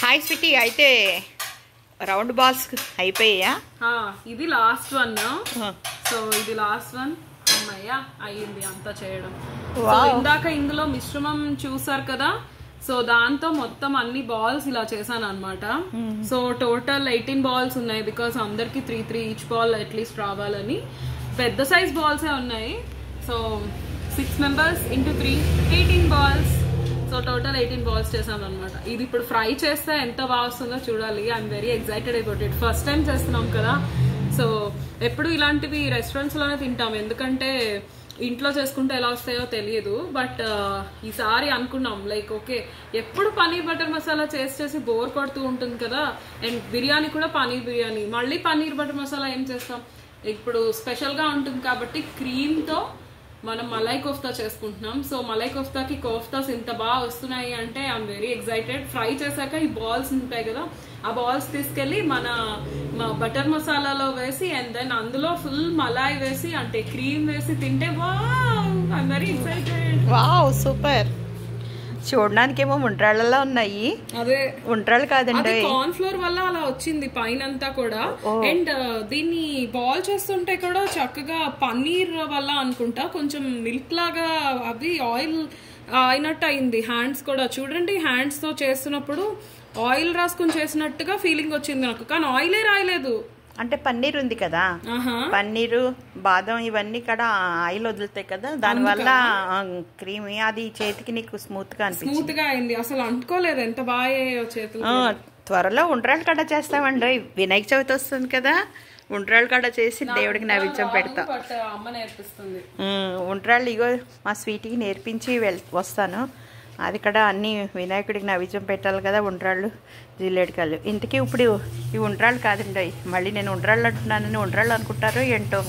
Hi Sweety, అయితే round balls అయిపోయా? ఇది లాస్ట్ వన్. సో ఇది లాస్ట్ వన్. అమ్మయ్యా అయ్యింది అంతా చేయడం. ఇందాక ఇందులో మిశ్రమం చూసారు కదా, సో దాంతో మొత్తం అన్ని బాల్స్ ఇలా చేశాను అనమాట. సో టోటల్ 18 బాల్స్ ఉన్నాయి, బికాస్ అందరికి 3 ఈచ్ బాల్ అట్లీస్ట్ రావాలని. పెద్ద సైజ్ బాల్సే ఉన్నాయి. So 6 members into 3 18 balls. So total 18 balls చేసాను అనమాట. ఇది ఇప్పుడు ఫ్రై చేస్తే ఎంత బాగా వస్తుందో చూడాలి. I'm very excited about it. First time చేస్తున్నాం కదా, సో ఎప్పుడు ఇలాంటివి రెస్టారెంట్స్ లోనే తింటాం, ఎందుకంటే ఇంట్లో చేసుకుంటే ఎలా వస్తాయో తెలియదు. బట్ ఈసారి అనుకున్నాం లైక్ ఓకే, ఎప్పుడు పనీర్ బటర్ మసాలా చేసి బోర్ కొడుతూ ఉంటుంది కదా, అండ్ బిర్యానీ కూడా పనీర్ బిర్యానీ, మళ్ళీ పనీర్ బటర్ మసాలా ఏం చేస్తాం, ఇప్పుడు స్పెషల్ గా ఉంటుంది కాబట్టి క్రీమ్ తో మనం మలై కోఫ్తా చేసుకుంటున్నాం. సో మలై కోఫ్తాకి కోఫ్తాస్ ఇంత బాగా వస్తున్నాయి అంటే ఐఎమ్ వెరీ ఎక్సైటెడ్. ఫ్రై చేశాక ఈ బాల్స్ ఉంటాయి కదా, ఆ బాల్స్ తీసుకెళ్లి మన బటర్ మసాలాలో వేసి అండ్ దెన్ అందులో ఫుల్ మలాయ్ వేసి అంటే క్రీమ్ వేసి తింటే wow, I'm very excited. Wow super. చూడడానికేమో ఉండ్రాళ్ళలా ఉన్నాయి, అదే ఉండ్రాళ్ళు కాదండి, కార్న్ ఫ్లోర్ వల్ల అలా వచ్చింది పైన అంతా కూడా. అండ్ దీన్ని బాల్ చేస్తుంటే కూడా చక్కగా పన్నీర్ వల్ల అనుకుంటా కొంచెం మిల్క్ లాగా అవి ఆయిల్ అయినట్టు అయింది. హ్యాండ్స్ కూడా చూడండి, హ్యాండ్స్ తో చేస్తున్నప్పుడు ఆయిల్ రాసుకుని చేసినట్టుగా ఫీలింగ్ వచ్చింది నాకు, కానీ ఆయిలే రాయలేదు. అంటే పన్నీర్ ఉంది కదా, పన్నీరు బాదం ఇవన్నీ కూడా ఆయిల్ వదులుతాయి కదా, దానివల్ల క్రీమీ అది చేతికి నీకు స్మూత్ గా స్మూత్ గా అయింది. అసలు అంటుకోలేదు, ఎంత బాగా చేతులు. త్వరలో ఉండ్రాళ్ళు కడ చేస్తామండి. వినాయక చవితి వస్తుంది కదా, ఉండ్రాళ్ళు కడ చేసి దేవుడికి నైవేద్యం పెడతా. అమ్మ నేర్పిస్తుంది ఉండ్రాళ్ళు. ఇగో మా స్వీట్కి నేర్పించి వస్తాను. అది ఇక్కడ అన్ని వినాయకుడికి నైవేద్యం పెట్టాలి కదా, ఉండ్రాళ్ళు జిల్లేడికాయలు. ఇంతకీ ఇప్పుడు ఈ ఉండ్రాళ్ళు కాదండి, మళ్ళీ నేను ఉండ్రాళ్ళు అంటున్నానని ఉండ్రాళ్ళు అనుకుంటారో ఏంటో.